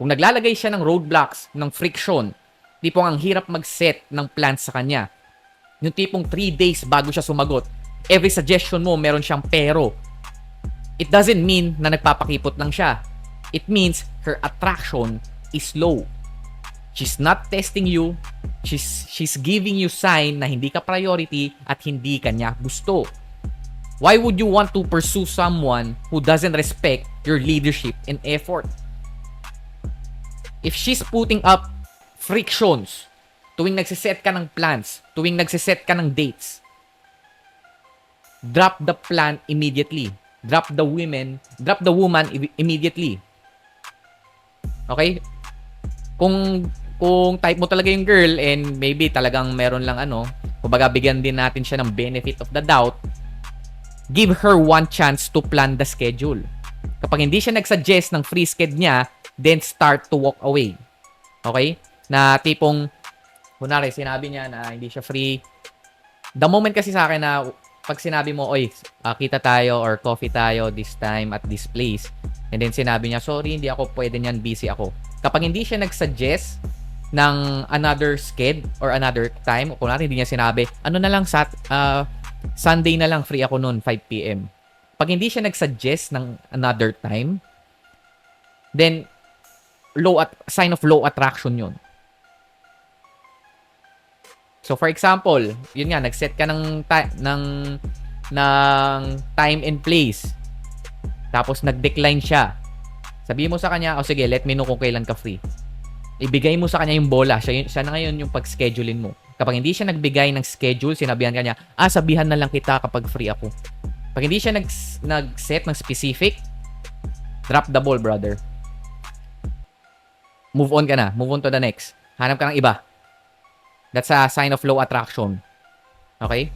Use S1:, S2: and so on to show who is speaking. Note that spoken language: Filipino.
S1: Kung naglalagay siya ng roadblocks, ng friction, tipong ang hirap mag-set ng plans sa kanya, yung tipong 3 days bago siya sumagot, every suggestion mo, meron siyang pero, it doesn't mean na nagpapakipot lang siya. It means her attraction is low. She's not testing you. She's giving you sign na hindi ka priority at hindi ka niya gusto. Why would you want to pursue someone who doesn't respect your leadership and effort? If she's putting up frictions tuwing nagsiset ka ng plans, tuwing nagsiset ka ng dates, drop the plan immediately. Drop the woman immediately. Okay? Kung type mo talaga yung girl and maybe talagang meron lang kumbaga bigyan din natin siya ng benefit of the doubt, give her one chance to plan the schedule. Kapag hindi siya nagsuggest ng free schedule niya, then start to walk away. Okay? Na tipong, kunwari, sinabi niya na hindi siya free. The moment kasi sa akin na pag sinabi mo, oy, kita tayo or coffee tayo this time at this place. And then sinabi niya, sorry, hindi ako pwede niyan, busy ako. Kapag hindi siya nagsuggest ng another schedule or another time, o kunwari hindi niya sinabi, ano na lang, Sunday na lang, free ako noon, 5 p.m. Pag hindi siya nagsuggest ng another time, then sign of low attraction yun. So for example, yun nga, nag-set ka ng time and place. Tapos nag-decline siya. Sabihin mo sa kanya, sige, let me know kung kailan ka free. Ibigay mo sa kanya yung bola. Siya na ngayon yung pag-schedulein mo. Kapag hindi siya nagbigay ng schedule, sinabihan ka niya, sabihan na lang kita kapag free ako. Pag hindi siya nag-set ng specific, drop the ball, brother. Move on ka na. Move on to the next. Hanap ka ng iba. That's a sign of low attraction. Okay?